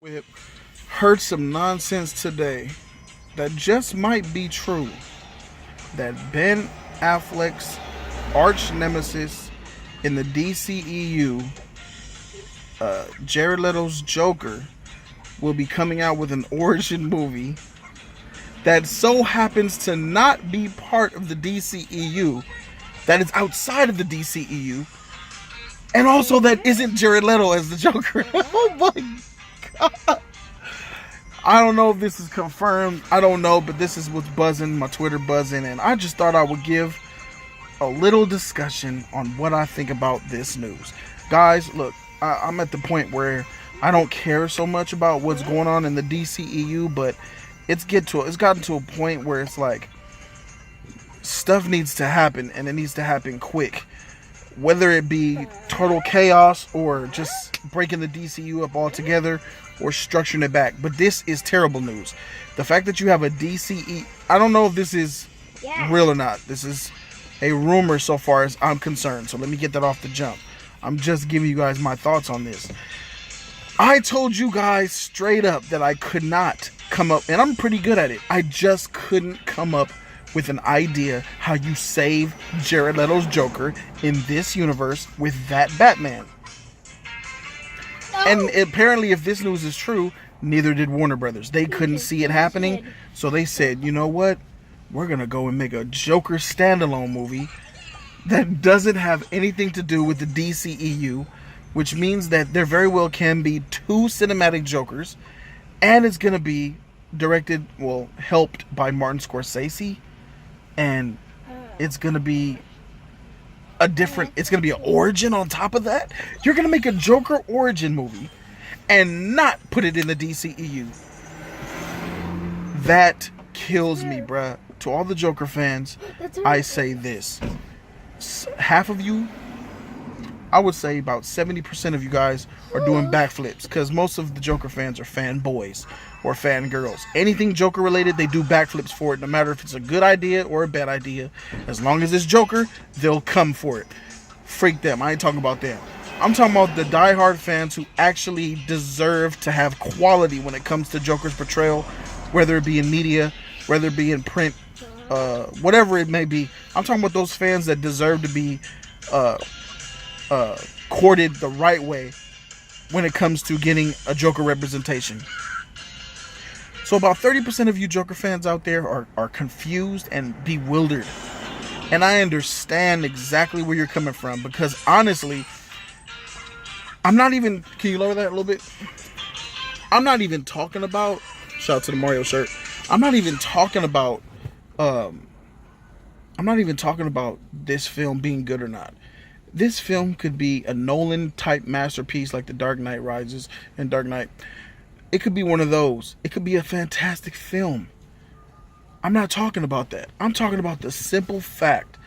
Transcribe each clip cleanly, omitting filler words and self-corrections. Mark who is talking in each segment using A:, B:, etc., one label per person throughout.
A: Whip heard some nonsense today that just might be true. That Ben Affleck's arch nemesis in the DCEU, Jared Leto's Joker, will be coming out with an origin movie that so happens to not be part of the DCEU, that is outside of the DCEU, and also that isn't Jared Leto as the Joker. Oh my god. I don't know if this is confirmed. I don't know, but this is what's buzzing, my Twitter buzzing, and I just thought I would give a little discussion on what I think about this news. Guys, look, I'm at the point where I don't care so much about what's going on in the DCEU, but it's gotten to a point where it's like stuff needs to happen, and it needs to happen quick. Whether it be total chaos or just breaking the DCU up altogether or structuring it back. But this is terrible news. The fact that you have a DCE, I don't know if this is real or not. This is a rumor so far as I'm concerned. So let me get that off the jump. I'm just giving you guys my thoughts on this. I told you guys straight up that I could not come up, and I'm pretty good at it. I just couldn't come up with an idea how you save Jared Leto's Joker in this universe with that Batman. And apparently, if this news is true, neither did Warner Brothers. They couldn't see it happening, so they said, you know what? We're going to go and make a Joker standalone movie that doesn't have anything to do with the DCEU, which means that there very well can be two cinematic Jokers, and it's going to be directed, well, helped by Martin Scorsese, and it's going to be it's going to be an origin on top of that. You're going to make a Joker origin movie and not put it in the DCEU. That kills me, bruh. To all the Joker fans, I say this. Half of you, I would say about 70% of you guys are doing backflips, because most of the Joker fans are fanboys or fangirls. Anything Joker related, they do backflips for it, no matter if it's a good idea or a bad idea. As long as it's Joker, they'll come for it. Freak them. I ain't talking about them. I'm talking about the diehard fans who actually deserve to have quality when it comes to Joker's portrayal, whether it be in media, whether it be in print, whatever it may be. I'm talking about those fans that deserve to be courted the right way when it comes to getting a Joker representation. So about 30% of you Joker fans out there are confused and bewildered. And I understand exactly where you're coming from, because honestly, I'm not even, can you lower that a little bit? I'm not even talking about, shout out to the Mario shirt. I'm not even talking about this film being good or not. This film could be a Nolan type masterpiece like The Dark Knight Rises and Dark Knight. It could be one of those. It could be a fantastic film. I'm not talking about that. I'm talking about the simple fact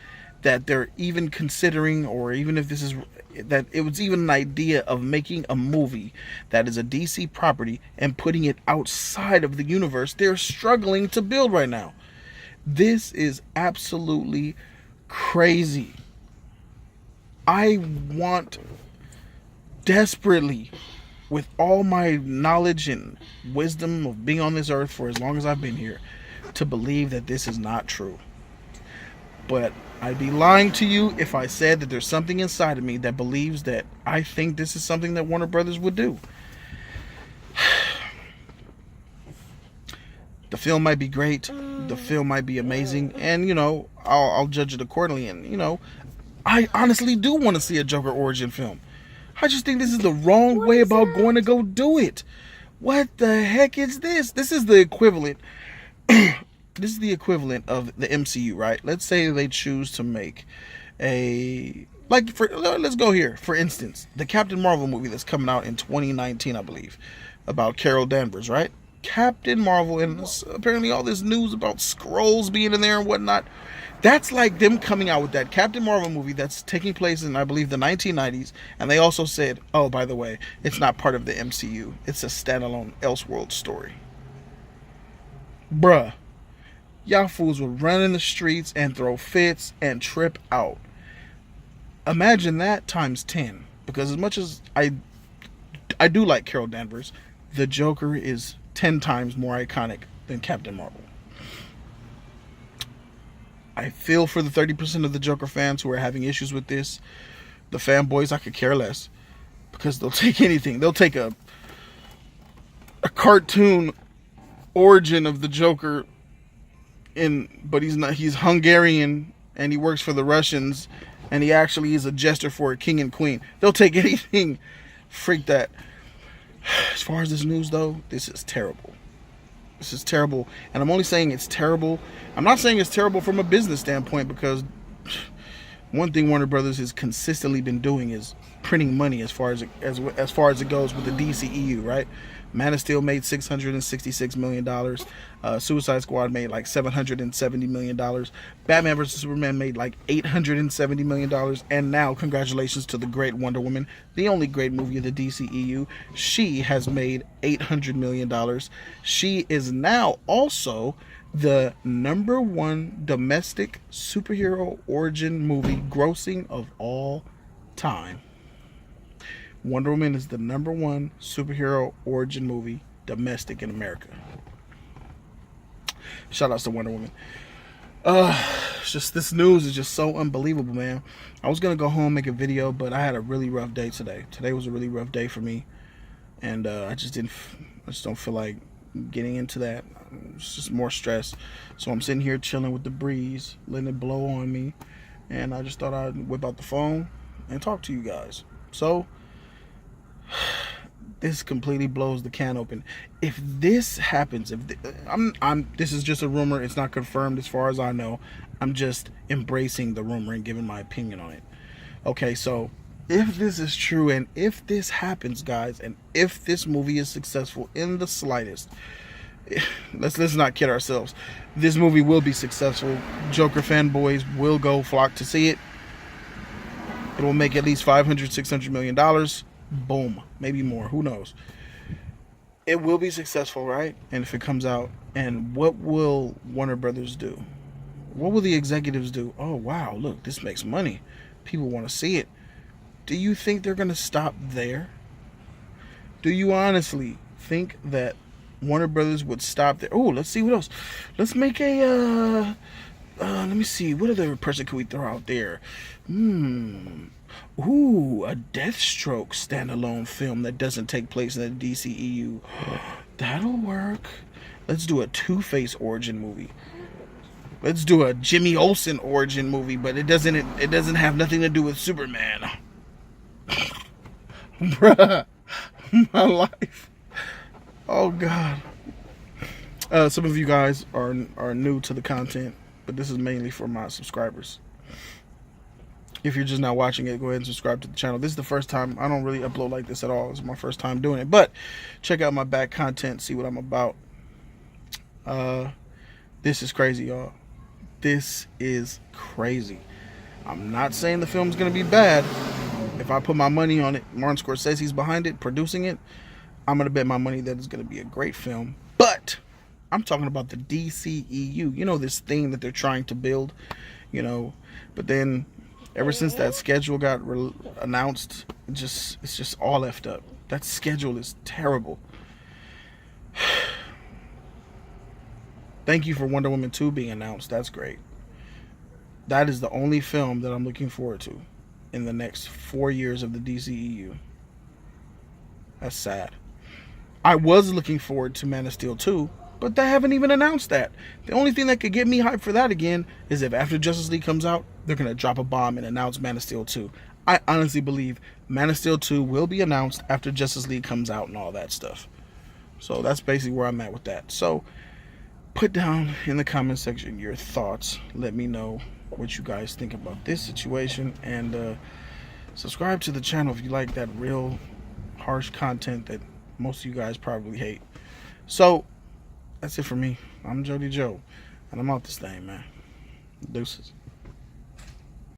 A: that they're even considering, or even if this is, that it was even an idea of making a movie that is a DC property and putting it outside of the universe they're struggling to build right now. This is absolutely crazy. I want desperately, with all my knowledge and wisdom of being on this earth for as long as I've been here, to believe that this is not true. But I'd be lying to you if I said that there's something inside of me that believes that I think this is something that Warner Brothers would do. The film might be great. The film might be amazing. And, you know, I'll judge it accordingly. And, you know, I honestly do want to see a Joker origin film. I just think this is the wrong way about going to go do it. What the heck is this? This is the equivalent. This is the equivalent of the MCU, right? Let's say they choose to make let's go here. For instance, the Captain Marvel movie that's coming out in 2019, I believe, about Carol Danvers, right? Captain Marvel, and apparently all this news about Skrulls being in there and whatnot. That's like them coming out with that Captain Marvel movie that's taking place in, I believe, the 1990s. And they also said, oh, by the way, it's not part of the MCU. It's a standalone Elseworld story. Bruh. Y'all fools would run in the streets and throw fits and trip out. Imagine that times 10. Because as much as I do like Carol Danvers, the Joker is 10 times more iconic than Captain Marvel. I feel for the 30% of the Joker fans who are having issues with this. The fanboys, I could care less, because they'll take anything. They'll take a cartoon origin of the Joker, but he's Hungarian and he works for the Russians, and he actually is a jester for a king and queen. They'll take anything. Freak that. As far as this news though, this is terrible. This is terrible. And I'm only saying it's terrible. I'm not saying it's terrible from a business standpoint, because one thing Warner Brothers has consistently been doing is printing money as far as it goes with the DCEU, right? Man of Steel made $666 million. Suicide Squad made like $770 million. Batman vs. Superman made like $870 million. And now, congratulations to the great Wonder Woman, the only great movie of the DCEU. She has made $800 million. She is now also the #1 domestic superhero origin movie grossing of all time. Wonder Woman is the #1 superhero origin movie domestic in America. Shout outs to Wonder Woman. It's just, this news is just so unbelievable, man. I was gonna go home, make a video, but I had a really rough day today. Today was a really rough day for me, and I just don't feel like getting into that. It's just more stress. So I'm sitting here chilling with the breeze, letting it blow on me, and I just thought I'd whip out the phone and talk to you guys. So this completely blows the can open. If this happens, this is just a rumor. It's not confirmed as far as I know. I'm just embracing the rumor and giving my opinion on it. Okay, so if this is true, and if this happens, guys, and if this movie is successful in the slightest, let's not kid ourselves. This movie will be successful. Joker fanboys will go flock to see it. It will make at least $500-600 million. Boom, maybe more, who knows. It will be successful, right? And if it comes out, and what will Warner Brothers do? What will the executives do? Oh wow, look, this makes money, people want to see it. Do you think they're gonna stop there? Do you honestly think that Warner Brothers would stop there? Oh, let's see what else. Let's make a let me see, what other person can we throw out there? Ooh, a Deathstroke standalone film that doesn't take place in the DCEU. That'll work. Let's do a Two-Face origin movie. Let's do a Jimmy Olsen origin movie, but it doesn't have nothing to do with Superman. Bruh, my life. Oh God. Some of you guys are new to the content, but this is mainly for my subscribers. If you're just not watching it, go ahead and subscribe to the channel. This is the first time. I don't really upload like this at all. It's my first time doing it. But check out my back content, see what I'm about. This is crazy, y'all. This is crazy. I'm not saying the film's going to be bad. If I put my money on it, Martin Scorsese's behind it, producing it, I'm going to bet my money that it's going to be a great film. But I'm talking about the DCEU. You know, this thing that they're trying to build, you know. But then ever since that schedule got announced, it's just all effed up. That schedule is terrible. Thank you for Wonder Woman 2 being announced. That's great. That is the only film that I'm looking forward to in the next 4 years of the DCEU. That's sad. I was looking forward to Man of Steel 2, but they haven't even announced that. The only thing that could get me hyped for that again is if after Justice League comes out, they're going to drop a bomb and announce Man of Steel 2. I honestly believe Man of Steel 2 will be announced after Justice League comes out and all that stuff. So that's basically where I'm at with that. So put down in the comment section your thoughts. Let me know what you guys think about this situation. And subscribe to the channel if you like that real harsh content that most of you guys probably hate. So that's it for me. I'm Jody Joe, and I'm out this thing, man. Deuces.